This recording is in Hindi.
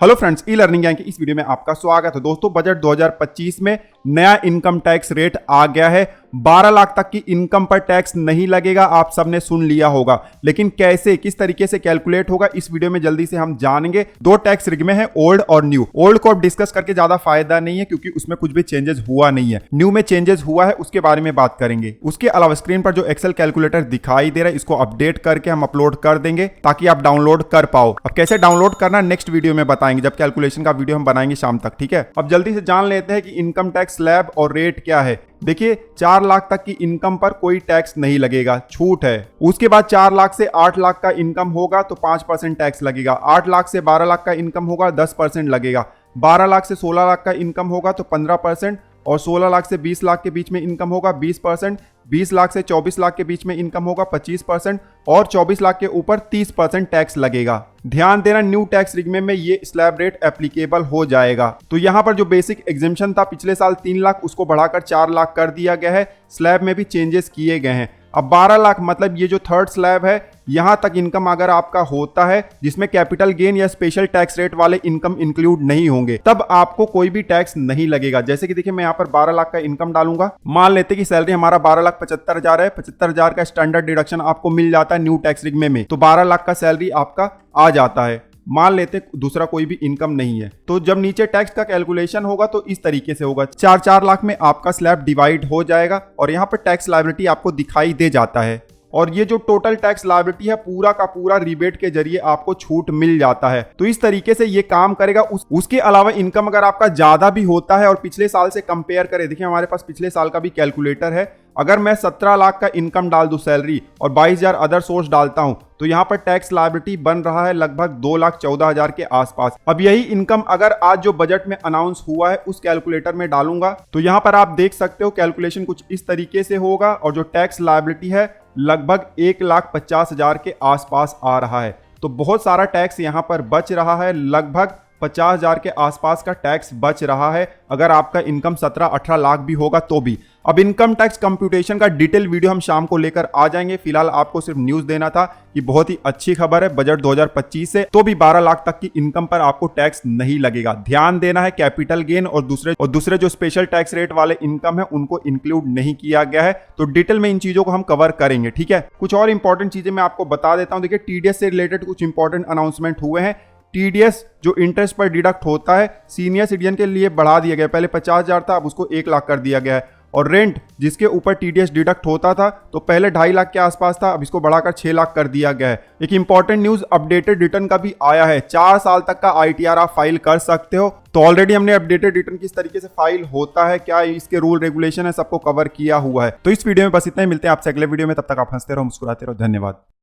हेलो फ्रेंड्स, ई लर्निंग ज्ञान के इस वीडियो में आपका स्वागत है। दोस्तों, बजट 2025 में नया इनकम टैक्स रेट आ गया है। 12 लाख तक की इनकम पर टैक्स नहीं लगेगा। आप सबने सुन लिया होगा, लेकिन कैसे, किस तरीके से कैलकुलेट होगा, इस वीडियो में जल्दी से हम जानेंगे। दो टैक्स रिग में है, ओल्ड और न्यू। ओल्ड को अब डिस्कस करके ज्यादा फायदा नहीं है, क्योंकि उसमें कुछ भी चेंजेस हुआ नहीं है। न्यू में चेंजेस हुआ है, उसके बारे में बात करेंगे। उसके अलावा स्क्रीन पर जो एक्सेल कैलकुलेटर दिखाई दे रहा है, इसको अपडेट करके हम अपलोड कर देंगे ताकि आप डाउनलोड कर पाओ। अब कैसे डाउनलोड करना नेक्स्ट वीडियो में बताएंगे, जब कैलकुलेशन का वीडियो हम बनाएंगे शाम तक। ठीक है, अब जल्दी से जान लेते हैं कि इनकम टैक्स स्लैब और रेट क्या है। देखिए, 4 लाख तक की इनकम पर कोई टैक्स नहीं लगेगा, छूट है। उसके बाद 4 लाख से 8 लाख का इनकम होगा तो 5% टैक्स लगेगा। 8 लाख से 12 लाख का इनकम होगा 10% लगेगा। 12 लाख से 16 लाख का इनकम होगा तो 15%, और 16 लाख से 20 लाख के बीच में इनकम होगा 20%। 20 लाख से 24 लाख के बीच में इनकम होगा 25%, और 24 लाख के ऊपर 30% टैक्स लगेगा। ध्यान देना, न्यू टैक्स रिग में ये स्लैब रेट एप्लीकेबल हो जाएगा। तो यहां पर जो बेसिक एग्जेम्पशन था पिछले साल 3 लाख, उसको बढ़ाकर 4 लाख कर दिया गया है। स्लैब में भी चेंजेस किए गए हैं। अब 12 लाख मतलब ये जो थर्ड स्लैब है, यहां तक इनकम अगर आपका होता है जिसमें कैपिटल गेन या स्पेशल टैक्स रेट वाले इनकम इंक्लूड नहीं होंगे, तब आपको कोई भी टैक्स नहीं लगेगा। जैसे कि देखिए, मैं यहां पर 12 लाख का इनकम डालूंगा। मान लेते कि सैलरी हमारा 12,75,000 है। 75,000 का स्टैंडर्ड डिडक्शन आपको मिल जाता है न्यू टैक्स रिग में, तो 12 लाख का सैलरी आपका आ जाता है। मान लेते दूसरा कोई भी इनकम नहीं है, तो जब नीचे टैक्स का कैलकुलेशन होगा तो इस तरीके से होगा। 4 लाख में आपका स्लैब डिवाइड हो जाएगा और यहाँ पर टैक्स लायबिलिटी आपको दिखाई दे जाता है। और ये जो टोटल टैक्स लायबिलिटी है, पूरा का पूरा रिबेट के जरिए आपको छूट मिल जाता है। तो इस तरीके से ये काम करेगा। उसके अलावा इनकम अगर आपका ज्यादा भी होता है और पिछले साल से कंपेयर करें, देखिए हमारे पास पिछले साल का भी कैलकुलेटर है। अगर मैं 17 लाख का इनकम डाल दूं सैलरी और 22,000 अदर सोर्स डालता हूं, तो यहां पर टैक्स लायबिलिटी बन रहा है लगभग 2,14,000 के आसपास। अब यही इनकम अगर आज जो बजट में अनाउंस हुआ है उस कैलकुलेटर में डालूंगा, तो यहां पर आप देख सकते हो कैलकुलेशन कुछ इस तरीके से होगा, और जो टैक्स लायबिलिटी है लगभग 1,50,000 के आसपास आ रहा है। तो बहुत सारा टैक्स यहां पर बच रहा है, लगभग 50,000 के आसपास का टैक्स बच रहा है अगर आपका इनकम 17-18 लाख भी होगा तो भी। अब इनकम टैक्स कंप्यूटेशन का डिटेल वीडियो हम शाम को लेकर आ जाएंगे। फिलहाल आपको सिर्फ न्यूज देना था कि बहुत ही अच्छी खबर है, बजट 2025 से तो भी 12 लाख तक की इनकम पर आपको टैक्स नहीं लगेगा। ध्यान देना है, कैपिटल गेन और दूसरे जो स्पेशल टैक्स रेट वाले इनकम है उनको इंक्लूड नहीं किया गया है। तो डिटेल में इन चीजों को हम कवर करेंगे। ठीक है, कुछ और इंपॉर्टेंट चीजें मैं आपको बता देता हूं। देखिए, टीडीएस से रिलेटेड कुछ इंपॉर्टेंट अनाउंसमेंट हुए हैं। टीडीएस जो इंटरेस्ट पर डिडक्ट होता है सीनियर सिटीजन के लिए बढ़ा दिया गया। पहले 50,000 था, अब उसको 1 लाख कर दिया गया है। और रेंट जिसके ऊपर टीडीएस डिडक्ट होता था तो पहले 2.5 लाख के आसपास था, अब इसको बढ़ाकर 6 लाख कर दिया गया है। एक इंपॉर्टेंट न्यूज, अपडेटेड रिटर्न का भी आया है। 4 साल तक का आईटीआर आप फाइल कर सकते हो। तो ऑलरेडी हमने अपडेटेड रिटर्न किस तरीके से फाइल होता है, क्या इसके रूल रेगुलेशन है, सबको कवर किया हुआ है। तो इस वीडियो में बस इतना ही। मिलते हैं आपसे अगले वीडियो में, तब तक आप हंसते रहो, मुस्कुराते रहो। धन्यवाद।